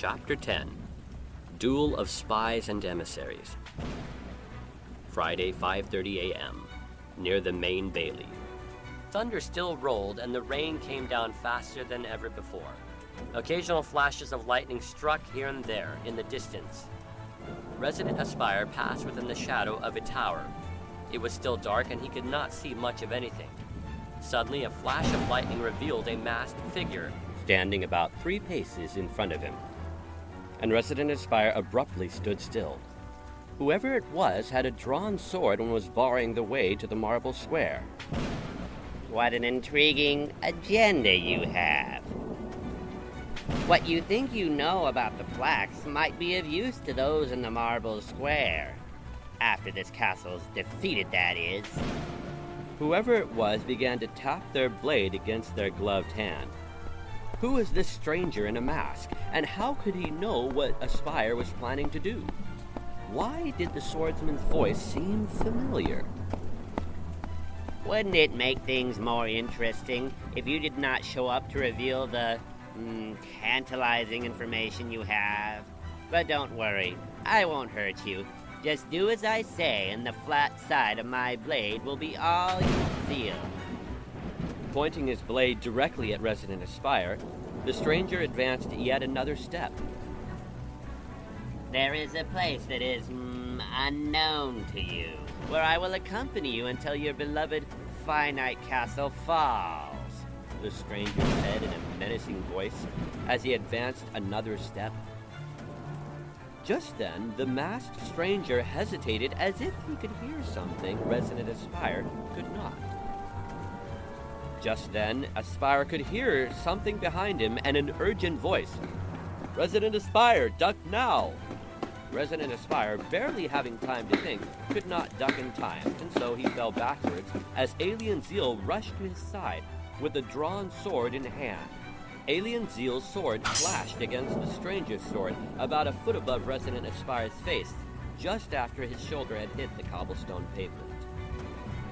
Chapter 10. Duel of Spies and Emissaries. Friday, 5:30 a.m., near the main Bailey. Thunder still rolled and the rain came down faster than ever before. Occasional flashes of lightning struck here and there in the distance. Resident Aspire passed within the shadow of a tower. It was still dark and he could not see much of anything. Suddenly, a flash of lightning revealed a masked figure standing about 3 paces in front of him. And Resident Aspire abruptly stood still. Whoever it was had a drawn sword and was barring the way to the marble square. What an intriguing agenda you have. What you think you know about the plaques might be of use to those in the marble square. After this castle's defeated, that is. Whoever it was began to tap their blade against their gloved hand. Who is this stranger in a mask, and how could he know what Aspire was planning to do? Why did the swordsman's voice seem familiar? Wouldn't it make things more interesting if you did not show up to reveal the tantalizing information you have? But don't worry, I won't hurt you. Just do as I say, and the flat side of my blade will be all you feel. Pointing his blade directly at Resident Aspire, the stranger advanced yet another step. There is a place that is unknown to you, where I will accompany you until your beloved finite castle falls, the stranger said in a menacing voice as he advanced another step. Just then, the masked stranger hesitated as if he could hear something Resident Aspire could not. Just then, Aspire could hear something behind him and an urgent voice. "Resident Aspire, duck now!" Resident Aspire, barely having time to think, could not duck in time, and so he fell backwards as Alien Zeal rushed to his side with a drawn sword in hand. Alien Zeal's sword clashed against the stranger's sword about a foot above Resident Aspire's face, just after his shoulder had hit the cobblestone pavement.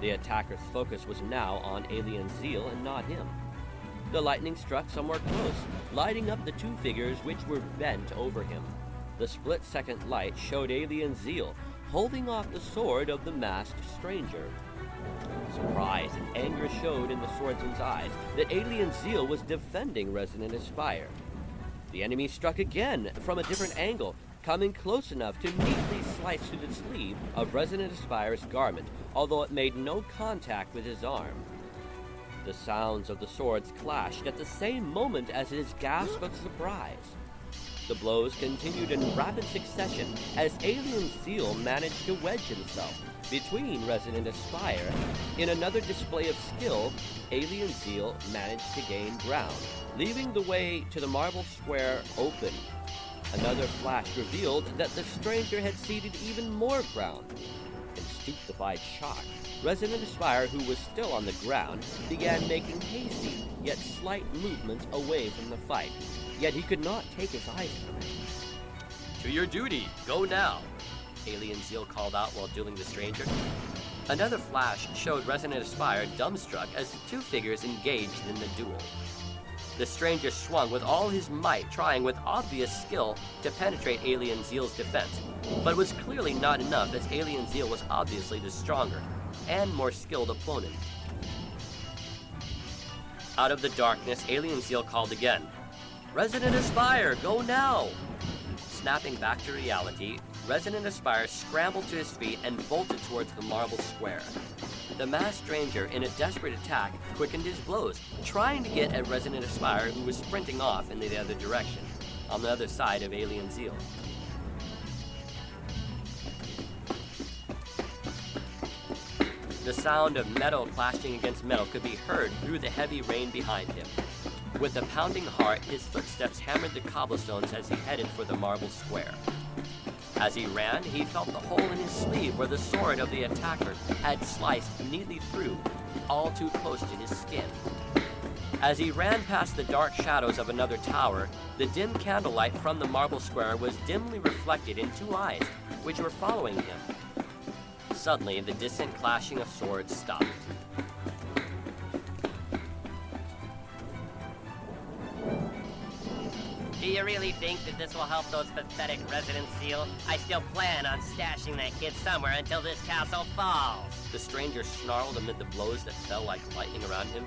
The attacker's focus was now on Alien Zeal and not him. The lightning struck somewhere close, lighting up the 2 figures which were bent over him. The split-second light showed Alien Zeal holding off the sword of the masked stranger. Surprise and anger showed in the swordsman's eyes that Alien Zeal was defending Resident Aspire. The enemy struck again from a different angle, coming close enough to neatly slice through the sleeve of Resident Aspire's garment, although it made no contact with his arm. The sounds of the swords clashed at the same moment as his gasp of surprise. The blows continued in rapid succession as Alien Zeal managed to wedge himself between Resident Aspire. In another display of skill, Alien Zeal managed to gain ground, leaving the way to the marble square open. Another flash revealed that the stranger had ceded even more ground. In stupefied shock, Resident Aspire, who was still on the ground, began making hasty, yet slight movements away from the fight. Yet he could not take his eyes from it. "To your duty, go now," Alien Zeal called out while dueling the stranger. Another flash showed Resident Aspire dumbstruck as the 2 figures engaged in the duel. The stranger swung with all his might, trying with obvious skill to penetrate Alien Zeal's defense, but was clearly not enough as Alien Zeal was obviously the stronger and more skilled opponent. Out of the darkness, Alien Zeal called again. "Resident Aspire, go now!" Snapping back to reality, Resident Aspire scrambled to his feet and bolted towards the marble square. The masked stranger, in a desperate attack, quickened his blows, trying to get at Resident Aspire, who was sprinting off in the other direction, on the other side of Alien Zeal. The sound of metal clashing against metal could be heard through the heavy rain behind him. With a pounding heart, his footsteps hammered the cobblestones as he headed for the marble square. As he ran, he felt the hole in his sleeve where the sword of the attacker had sliced neatly through, all too close to his skin. As he ran past the dark shadows of another tower, the dim candlelight from the marble square was dimly reflected in 2 eyes, which were following him. Suddenly, the distant clashing of swords stopped. you really think that this will help those pathetic residents, Seal? I still plan on stashing that kid somewhere until this castle falls. The stranger snarled amid the blows that fell like lightning around him.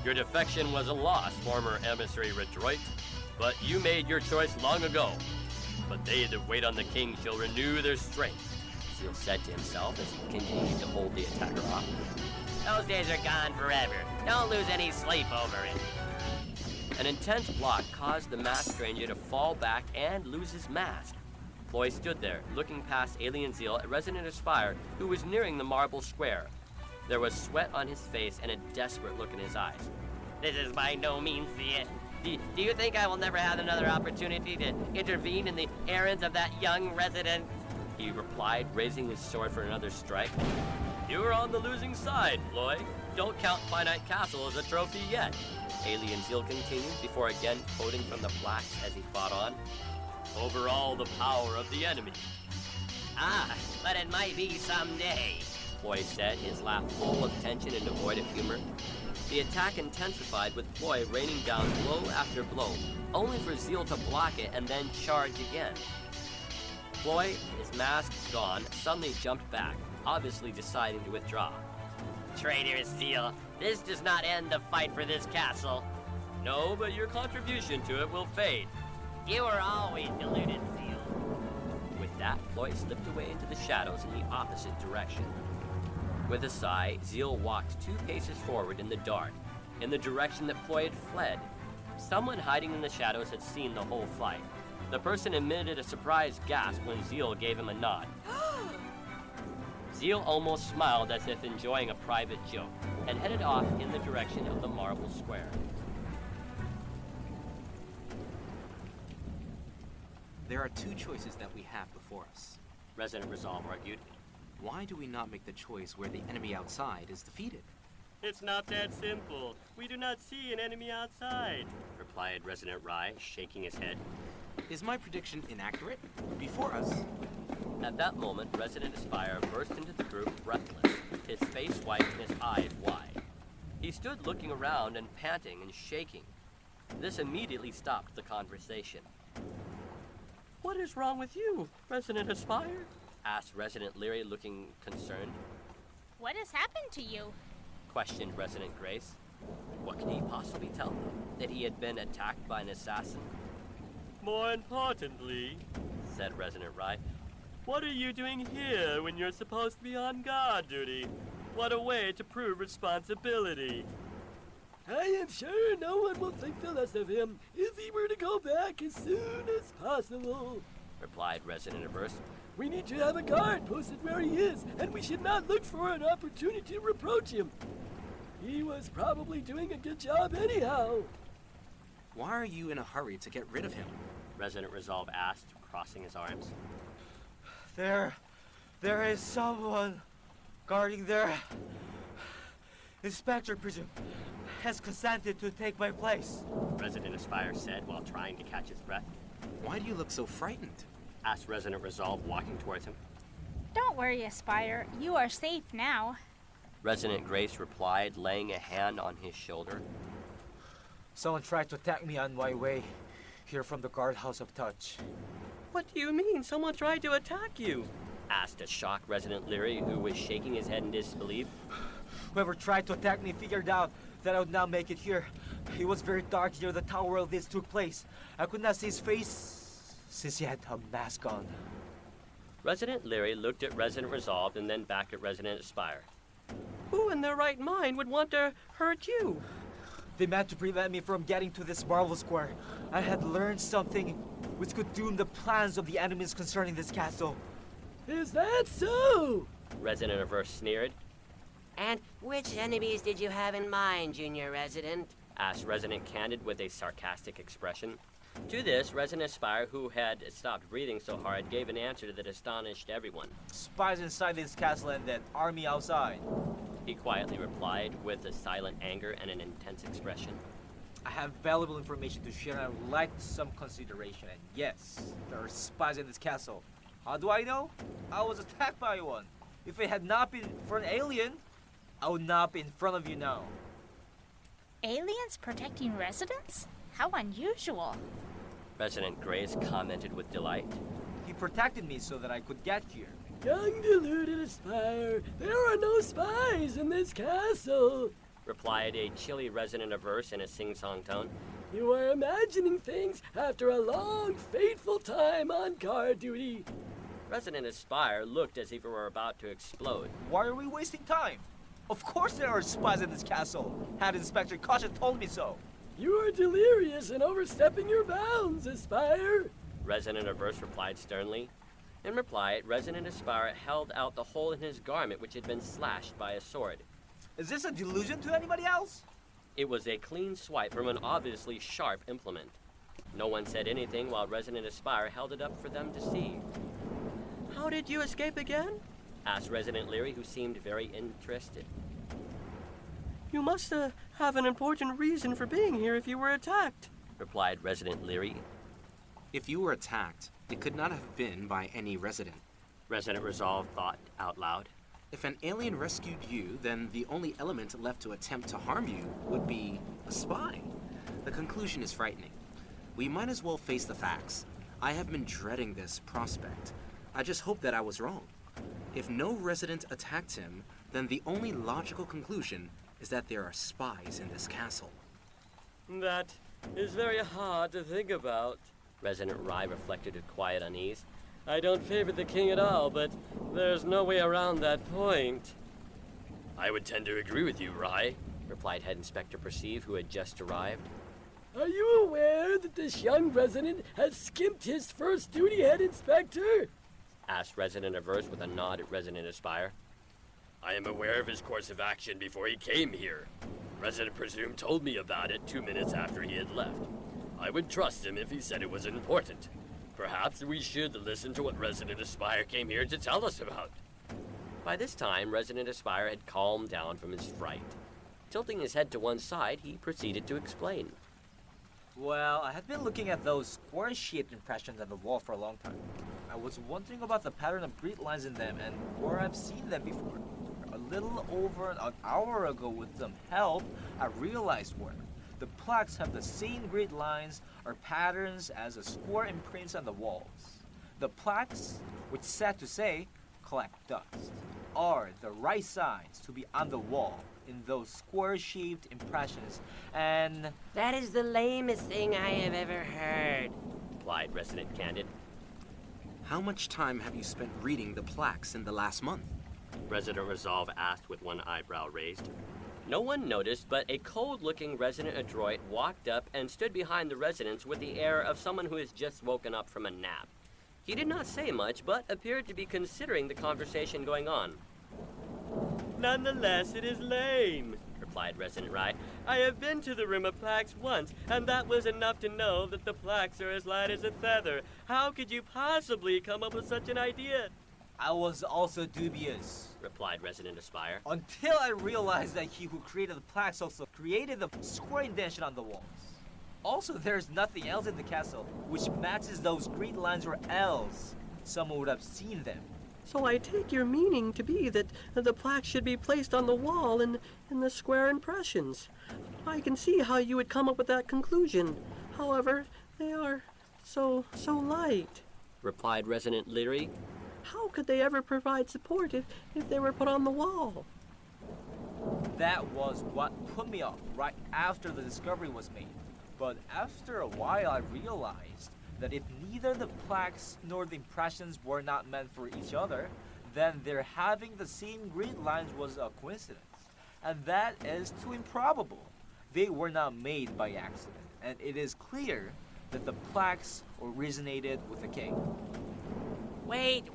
Your defection was a loss, former emissary Retroit, but you made your choice long ago. But they that wait on the king shall renew their strength, Seal said to himself as he continued to hold the attacker off. Those days are gone forever. Don't lose any sleep over it. An intense block caused the masked stranger to fall back and lose his mask. Ploy stood there, looking past Alien Zeal at Resident Aspire, who was nearing the marble square. There was sweat on his face and a desperate look in his eyes. This is by no means the end. Do you think I will never have another opportunity to intervene in the errands of that young resident? He replied, raising his sword for another strike. You are on the losing side, Ploy. Don't count Finite Castle as a trophy yet. Alien Zeal continued before again quoting from the plaques as he fought on. Overall, the power of the enemy. Ah, but it might be someday, Ploy said, his laugh full of tension and devoid of humor. The attack intensified with Ploy raining down blow after blow, only for Zeal to block it and then charge again. Ploy, his mask gone, suddenly jumped back, obviously deciding to withdraw. Traitor Zeal, this does not end the fight for this castle. No, but your contribution to it will fade. You were always deluded, Zeal. With that, Ploy slipped away into the shadows in the opposite direction. With a sigh, Zeal walked 2 paces forward in the dark, in the direction that Ploy had fled. Someone hiding in the shadows had seen the whole fight. The person emitted a surprised gasp when Zeal gave him a nod. Zeal almost smiled as if enjoying a private joke, and headed off in the direction of the marble square. There are 2 choices that we have before us. Resident Resolve argued. Why do we not make the choice where the enemy outside is defeated? It's not that simple. We do not see an enemy outside, Replied Resident Rye, shaking his head. Is my prediction inaccurate? Before us. At that moment, Resident Aspire burst into the group breathless, his face white and his eyes wide. He stood looking around and panting and shaking. This immediately stopped the conversation. What is wrong with you, Resident Aspire? Asked Resident Leary, looking concerned. What has happened to you? Questioned Resident Grace. What could he possibly tell them? That he had been attacked by an assassin? More importantly, Said Resident Rye. what are you doing here when you're supposed to be on guard duty? What a way to prove responsibility. I am sure no one will think the less of him if he were to go back as soon as possible, Replied Resident Averse. We need to have a guard posted where he is, and we should not look for an opportunity to reproach him. He was probably doing a good job anyhow. Why are you in a hurry to get rid of him? Resident Resolve asked, crossing his arms. There is someone guarding there. Inspector Prism has consented to take my place. Resident Aspire said while trying to catch his breath. Why do you look so frightened? Asked Resident Resolve, walking towards him. Don't worry, Aspire. You are safe now. Resident Grace replied, laying a hand on his shoulder. Someone tried to attack me on my way here from the guardhouse of Touch. What do you mean someone tried to attack you? Asked a shocked Resident Leary, who was shaking his head in disbelief. Whoever tried to attack me figured out that I would not make it here. It was very dark near the tower where this took place. I could not see his face since he had a mask on. Resident Leary looked at Resident Resolved and then back at Resident Aspire. Who in their right mind would want to hurt you? They meant to prevent me from getting to this marble square. I had learned something which could doom the plans of the enemies concerning this castle. Is that so? Resident Averse sneered. And which enemies did you have in mind, Junior Resident? Asked Resident Candid with a sarcastic expression. To this, Resident Aspire, who had stopped breathing so hard, gave an answer that astonished everyone. Spies inside this castle and an army outside. He quietly replied with a silent anger and an intense expression. I have valuable information to share and I would like some consideration. And yes, there are spies in this castle. How do I know? I was attacked by one. If it had not been for an alien, I would not be in front of you now. Aliens protecting residents? How unusual. Resident Grace commented with delight. He protected me so that I could get here. Young deluded Aspire, there are no spies in this castle. Replied a chilly Resident Averse in a sing-song tone. You are imagining things after a long, fateful time on guard duty. Resident Aspire looked as if it were about to explode. Why are we wasting time? Of course there are spies in this castle. Had Inspector Caution told me so. You are delirious and overstepping your bounds, Aspire. Resident Averse replied sternly. In reply, Resident Aspire held out the hole in his garment which had been slashed by a sword. Is this a delusion to anybody else? It was a clean swipe from an obviously sharp implement. No one said anything while Resident Aspire held it up for them to see. How did you escape again? Asked Resident Leary, who seemed very interested. You must have an important reason for being here if you were attacked. Replied Resident Leary. If you were attacked, it could not have been by any resident. Resident Resolve thought out loud. If an alien rescued you, then the only element left to attempt to harm you would be a spy. The conclusion is frightening. We might as well face the facts. I have been dreading this prospect. I just hope that I was wrong. If no resident attacked him, then the only logical conclusion is that there are spies in this castle. That is very hard to think about. Resident Rye reflected with quiet unease. I don't favor the king at all, but there's no way around that point. I would tend to agree with you, Rye, replied Head Inspector Perceive, who had just arrived. Are you aware that this young resident has skimped his first duty, Head Inspector? Asked Resident Averse with a nod at Resident Aspire. I am aware of his course of action before he came here. Resident Presume told me about it 2 minutes after he had left. I would trust him if he said it was important. Perhaps we should listen to what Resident Aspire came here to tell us about. By this time, Resident Aspire had calmed down from his fright. Tilting his head to one side, he proceeded to explain. Well, I had been looking at those square-shaped impressions on the wall for a long time. I was wondering about the pattern of grid lines in them and where I've seen them before. A little over an hour ago, with some help, I realized where. The plaques have the same grid lines or patterns as the square imprints on the walls. The plaques, which sad to say, collect dust, are the right signs to be on the wall in those square-shaped impressions, and That is the lamest thing I have ever heard. Replied Resident Candid. How much time have you spent reading the plaques in the last month? Resident Resolve asked with one eyebrow raised. No one noticed, but a cold-looking Resident Adroit walked up and stood behind the residents with the air of someone who has just woken up from a nap. He did not say much, but appeared to be considering the conversation going on. Nonetheless, it is lame, Replied Resident Rye. I have been to the room of plaques once, and that was enough to know that the plaques are as light as a feather. How could you possibly come up with such an idea? I was also dubious. Replied Resident Aspire. Until I realized that he who created the plaques also created the square indentation on the walls. Also, there's nothing else in the castle which matches those grid lines, or else someone would have seen them. So I take your meaning to be that the plaques should be placed on the wall in the square impressions. I can see how you would come up with that conclusion. However, they are so light. Replied Resident Leary. How could they ever provide support if they were put on the wall? That was what put me off right after the discovery was made. But after a while, I realized that if neither the plaques nor the impressions were not meant for each other, then their having the same grid lines was a coincidence. And that is too improbable. They were not made by accident, and it is clear that the plaques originated with the king. Wait,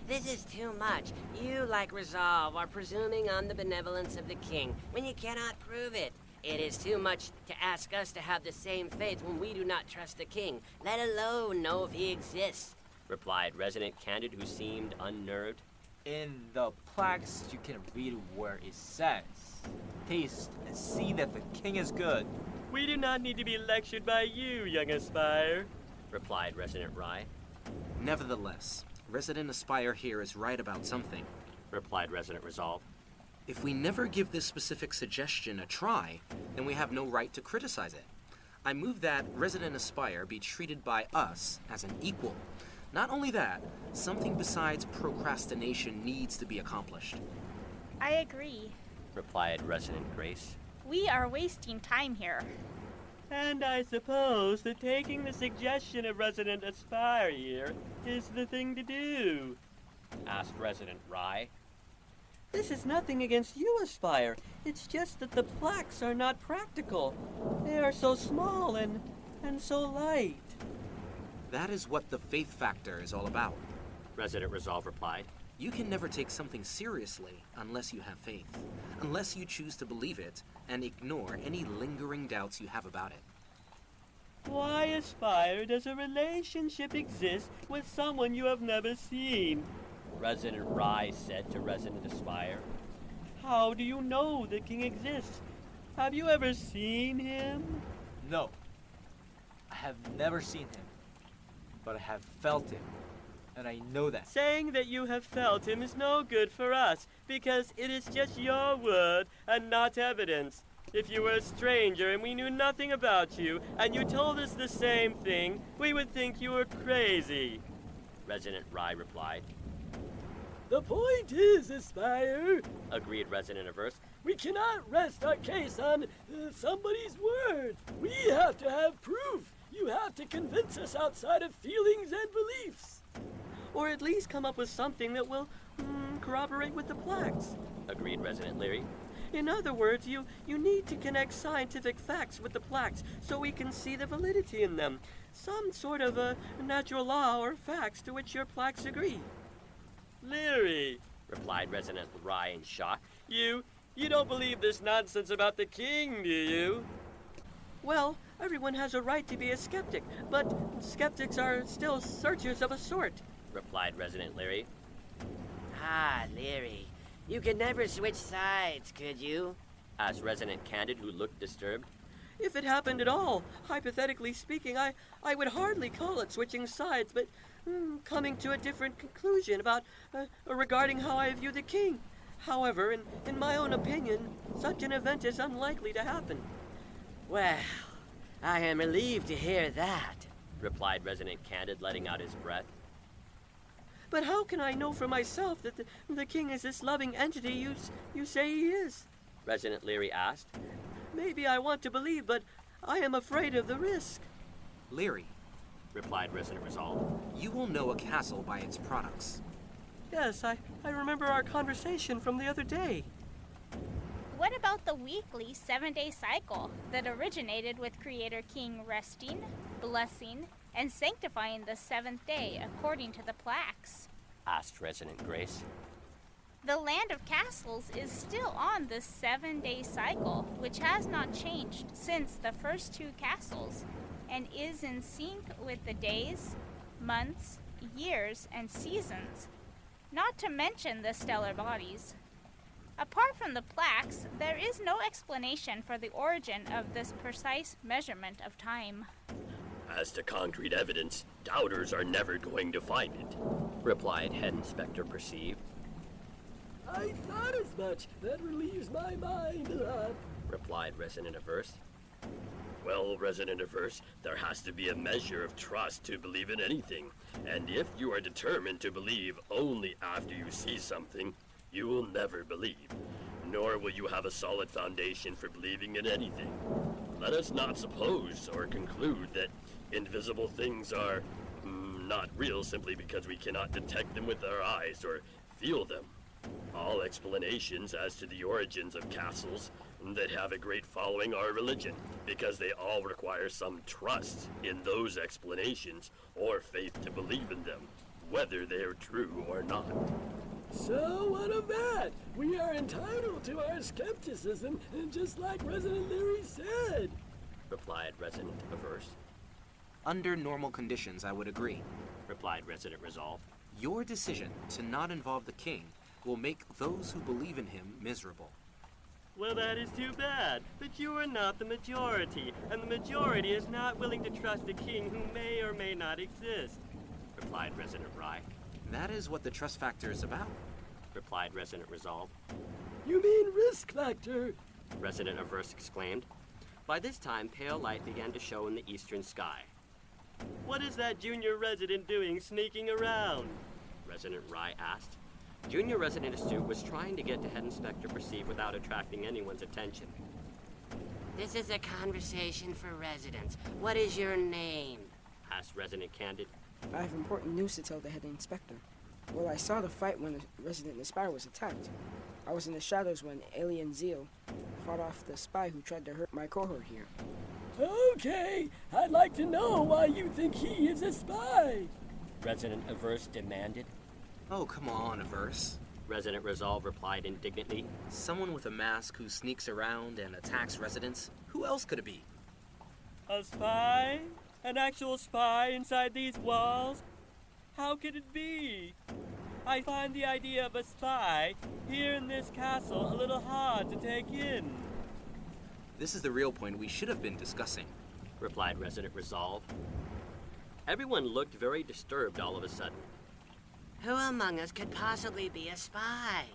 this is too much. You, like Resolve, are presuming on the benevolence of the king when you cannot prove it. It is too much to ask us to have the same faith when we do not trust the king, let alone know if he exists. Replied Resident Candid, who seemed unnerved. In the plaques, you can read where it says, taste and see that the king is good. We do not need to be lectured by you, young Aspire. Replied Resident Rye. Nevertheless, Resident Aspire here is right about something. Replied Resident Resolve. If we never give this specific suggestion a try, then we have no right to criticize it. I move that Resident Aspire be treated by us as an equal. Not only that, something besides procrastination needs to be accomplished. I agree. replied Resident Grace. We are wasting time here. And I suppose that taking the suggestion of Resident Aspire here is the thing to do. Asked Resident Rye. This is nothing against you, Aspire. It's just that the plaques are not practical. They are so small and so light. That is what the faith factor is all about. Resident Resolve replied. You can never take something seriously unless you have faith, unless you choose to believe it and ignore any lingering doubts you have about it. Why, Aspire, does a relationship exist with someone you have never seen? Resident Rye said to Resident Aspire. How do you know the king exists? Have you ever seen him? No. I have never seen him. But I have felt him. And I know that. Saying that you have felt him is no good for us, because it is just your word and not evidence. If you were a stranger and we knew nothing about you, and you told us the same thing, we would think you were crazy. Resident Rye replied. The point is, Aspire, Agreed Resident Averse. we cannot rest our case on somebody's word. We have to have proof. You have to convince us outside of feelings and beliefs. Or at least come up with something that will corroborate with the plaques. Agreed Resident Leary. In other words, you need to connect scientific facts with the plaques so we can see the validity in them. Some sort of a natural law or facts to which your plaques agree. Leary, Replied Resident Rye in shock. you don't believe this nonsense about the king, do you? Well, everyone has a right to be a skeptic, but skeptics are still searchers of a sort. Replied Resident Leary. Ah, Leary, you could never switch sides, could you? Asked Resident Candid, who looked disturbed. If it happened at all, hypothetically speaking, I would hardly call it switching sides, but coming to a different conclusion about regarding how I view the king. However, in my own opinion, such an event is unlikely to happen. Well, I am relieved to hear that. Replied Resident Candid, letting out his breath. But how can I know for myself that the king is this loving entity you say he is? Resident Leary asked. Maybe I want to believe, but I am afraid of the risk. Leary, Replied Resident Resolve. you will know a castle by its products. Yes, I remember our conversation from the other day. What about the weekly 7-day cycle that originated with Creator King resting, blessing, and sanctifying the 7th day according to the plaques? Asked Resident Grace. The Land of Castles is still on this 7-day cycle, which has not changed since the first 2 castles, and is in sync with the days, months, years, and seasons, not to mention the stellar bodies. Apart from the plaques, there is no explanation for the origin of this precise measurement of time. As to concrete evidence, doubters are never going to find it, replied Head Inspector Perceive. I thought as much. That relieves my mind a lot. Replied Resident Averse. Well, Resident Averse, there has to be a measure of trust to believe in anything. And if you are determined to believe only after you see something, you will never believe. Nor will you have a solid foundation for believing in anything. Let us not suppose or conclude that invisible things are not real simply because we cannot detect them with our eyes or feel them. All explanations as to the origins of castles that have a great following are religion, because they all require some trust in those explanations or faith to believe in them, whether they are true or not. So what of that? We are entitled to our skepticism, and just like Resident Leary said. Replied Resident Averse. Under normal conditions, I would agree. Replied Resident Resolve. Your decision to not involve the king will make those who believe in him miserable. Well, that is too bad, but you are not the majority, and the majority is not willing to trust a king who may or may not exist. Replied Resident Rye. That is what the trust factor is about. Replied Resident Resolve. You mean risk factor? Resident Averse exclaimed. By this time, pale light began to show in the eastern sky. "What is that junior resident doing sneaking around?" Resident Rye asked. Junior Resident Astute was trying to get to Head Inspector Perceive without attracting anyone's attention. This is a conversation for residents. What is your name? Asked Resident Candid. I have important news to tell the head inspector. Well, I saw the fight when the resident Aspire was attacked. I was in the shadows when Alien Zeal fought off the spy who tried to hurt my cohort here. Okay, I'd like to know why you think he is a spy. Resident Averse demanded. Oh, come on, Averse. Resident Resolve replied indignantly. Someone with a mask who sneaks around and attacks residents? Who else could it be? A spy? An actual spy inside these walls? How could it be? I find the idea of a spy here in this castle a little hard to take in, This is the real point we should have been discussing. replied Resident Resolve. Everyone looked very disturbed all of a sudden. Who among us could possibly be a spy?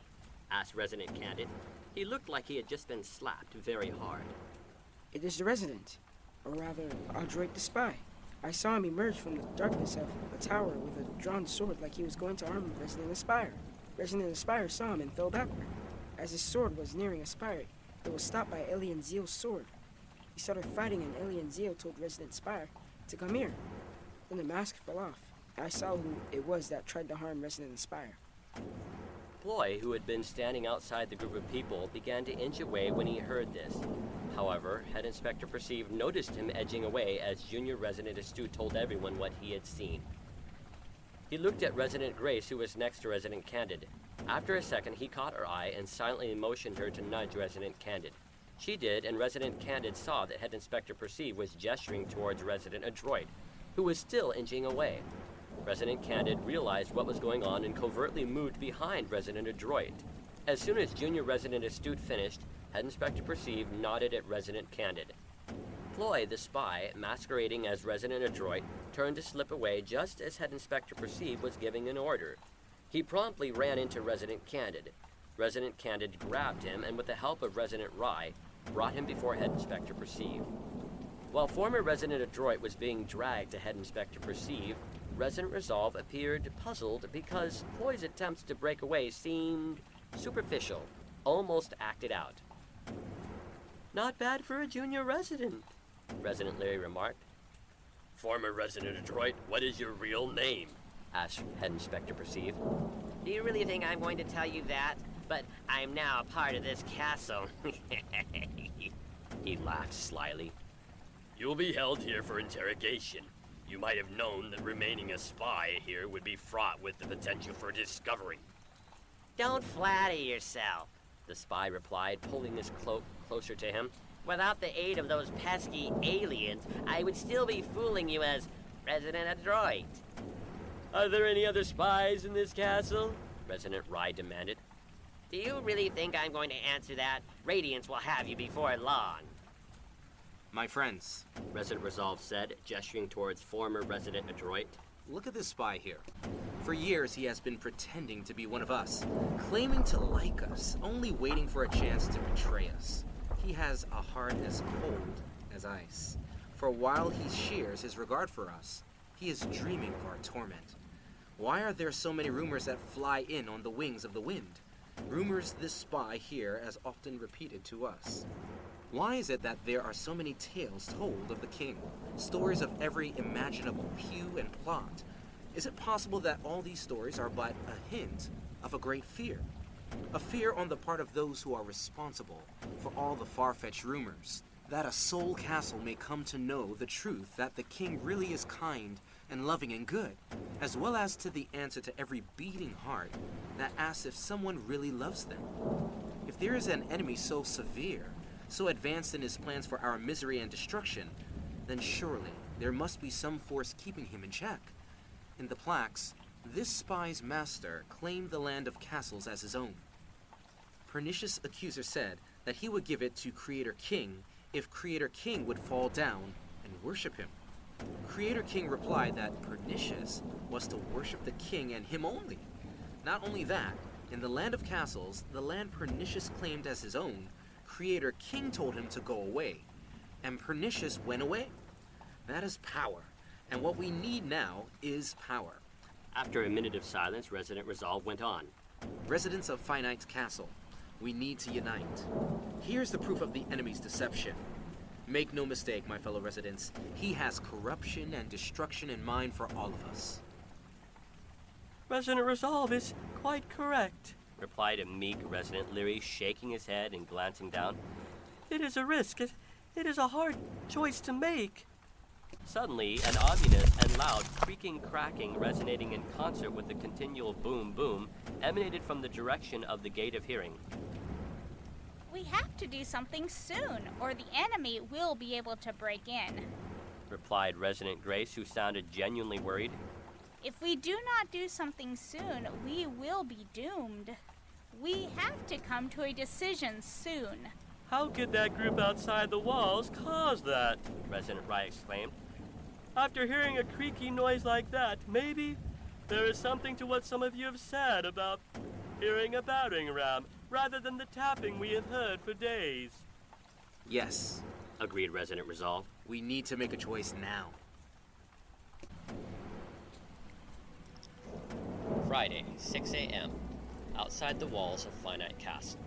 Asked Resident Candid. He looked like he had just been slapped very hard. It is the resident, or rather, Audroit the spy. I saw him emerge from the darkness of a tower with a drawn sword like he was going to harm Resident Aspire. Resident Aspire saw him and fell backward. As his sword was nearing Aspire, it was stopped by Alien Zeal's sword. He started fighting and Alien Zeal told Resident Aspire to come here. Then the mask fell off. I saw who it was that tried to harm Resident Aspire. Ploy, who had been standing outside the group of people, began to inch away when he heard this. However, Head Inspector Perceive noticed him edging away as Junior Resident Astute told everyone what he had seen. He looked at Resident Grace, who was next to Resident Candid. After a second, he caught her eye and silently motioned her to nudge Resident Candid. She did, and Resident Candid saw that Head Inspector Perceive was gesturing towards Resident Adroit, who was still inching away. Resident Candid realized what was going on and covertly moved behind Resident Adroit. As soon as Junior Resident Astute finished, Head Inspector Perceive nodded at Resident Candid. Ploy, the spy, masquerading as Resident Adroit, turned to slip away just as Head Inspector Perceive was giving an order. He promptly ran into Resident Candid. Resident Candid grabbed him and, with the help of Resident Rye, brought him before Head Inspector Perceive. While former Resident Adroit was being dragged to Head Inspector Perceive, Resident Resolve appeared puzzled because Ploy's attempts to break away seemed superficial, almost acted out. "Not bad for a junior resident," Resident Larry remarked. "Former Resident Adroit, what is your real name?" asked Head Inspector Perceive. Do you really think I'm going to tell you that? But I'm now a part of this castle. He laughed slyly. "You'll be held here for interrogation. You might have known that remaining a spy here would be fraught with the potential for discovery." Don't flatter yourself. The spy replied, pulling his cloak closer to him. Without the aid of those pesky aliens, I would still be fooling you as Resident Adroit. "Are there any other spies in this castle?" Resident Rye demanded. Do you really think I'm going to answer that? Radiance will have you before long. My friends, Resident Resolve said, gesturing towards former Resident Adroit. look at this spy here. For years, he has been pretending to be one of us, claiming to like us, only waiting for a chance to betray us. He has a heart as cold as ice. For while he shares his regard for us, he is dreaming of our torment. Why are there so many rumors that fly in on the wings of the wind? Rumors this spy here has often repeated to us. Why is it that there are so many tales told of the king? Stories of every imaginable hue and plot. Is it possible that all these stories are but a hint of a great fear? A fear on the part of those who are responsible for all the far-fetched rumors. That a soul castle may come to know the truth that the king really is kind and loving and good, as well as to the answer to every beating heart that asks if someone really loves them. If there is an enemy so severe, so advanced in his plans for our misery and destruction, then surely there must be some force keeping him in check. In the plaques, this spy's master claimed the land of castles as his own. Pernicious Accuser said that he would give it to Creator King if Creator King would fall down and worship him. Creator King replied that Pernicious was to worship the king and him only. Not only that, in the land of castles, the land Pernicious claimed as his own, Creator King told him to go away, and Pernicious went away. That is power, and what we need now is power. After a minute of silence, Resident Resolve went on. Residents of Finite's castle, we need to unite. Here's the proof of the enemy's deception. Make no mistake, my fellow residents, he has corruption and destruction in mind for all of us. Resident Resolve is quite correct. Replied a meek Resident Leary, shaking his head and glancing down. It is a risk. It is a hard choice to make. Suddenly, an ominous and loud creaking cracking resonating in concert with the continual boom boom emanated from the direction of the Gate of Hearing. We have to do something soon, or the enemy will be able to break in. Replied Resident Grace, who sounded genuinely worried. If we do not do something soon, we will be doomed. We have to come to a decision soon. How could that group outside the walls cause that? Resident Rye exclaimed. After hearing a creaky noise like that, maybe there is something to what some of you have said about hearing a battering ram rather than the tapping we have heard for days. Yes, Agreed Resident Resolve. we need to make a choice now. Friday, 6 a.m. Outside the walls of Finite Castle.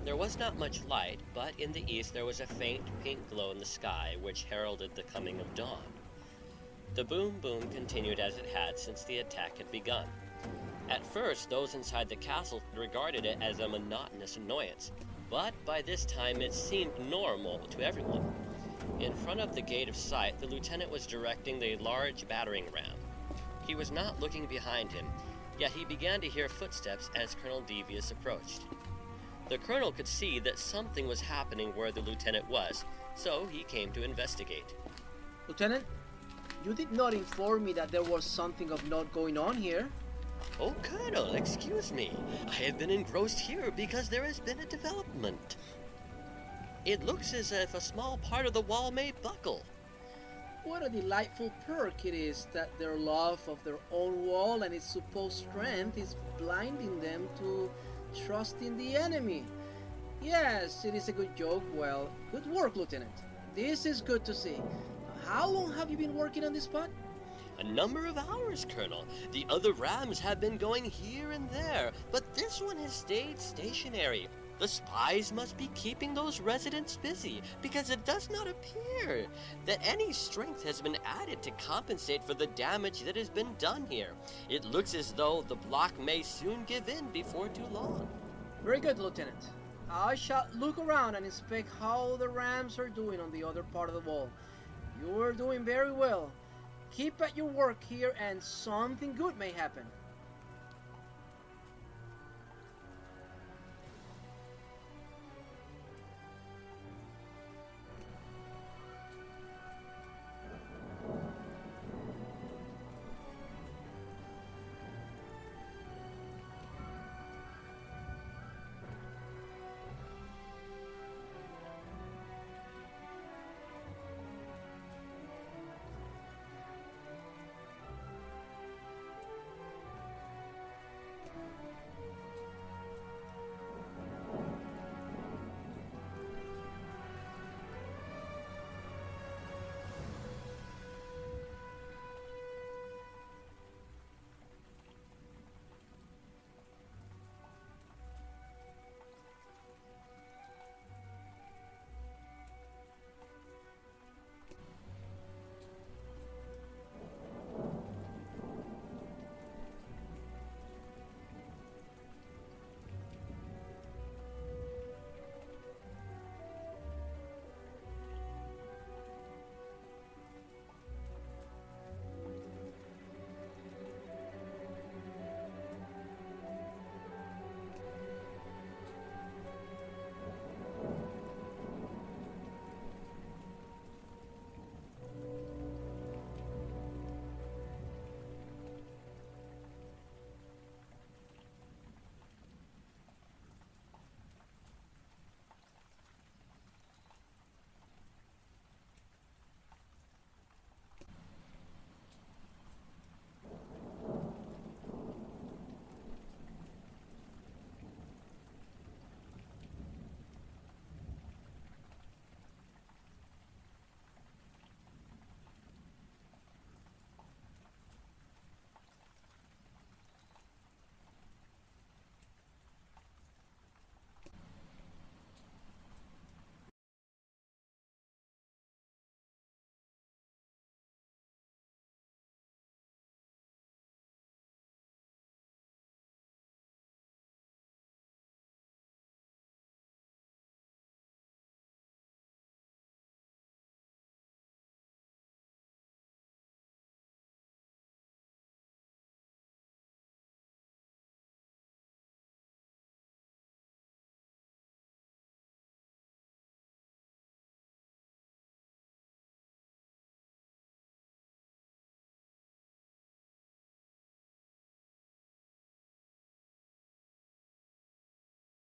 There was not much light, but in the east there was a faint pink glow in the sky which heralded the coming of dawn. The boom boom continued as it had since the attack had begun. At first, those inside the castle regarded it as a monotonous annoyance, but by this time it seemed normal to everyone. In front of the Gate of Sight, the lieutenant was directing the large battering ram. He was not looking behind him, yet he began to hear footsteps as Colonel Devious approached. The colonel could see that something was happening where the lieutenant was, so he came to investigate. Lieutenant, you did not inform me that there was something of note going on here. Oh, Colonel, excuse me. I have been engrossed here because there has been a development. It looks as if a small part of the wall may buckle. What a delightful perk it is that their love of their own wall and its supposed strength is blinding them to trust in the enemy. Yes, it is a good joke. Well, good work, Lieutenant. This is good to see. How long have you been working on this spot? A number of hours, Colonel. The other rams have been going here and there, but this one has stayed stationary. The spies must be keeping those residents busy, because it does not appear that any strength has been added to compensate for the damage that has been done here. It looks as though the block may soon give in before too long. Very good, Lieutenant. I shall look around and inspect how the rams are doing on the other part of the wall. You are doing very well. Keep at your work here and something good may happen.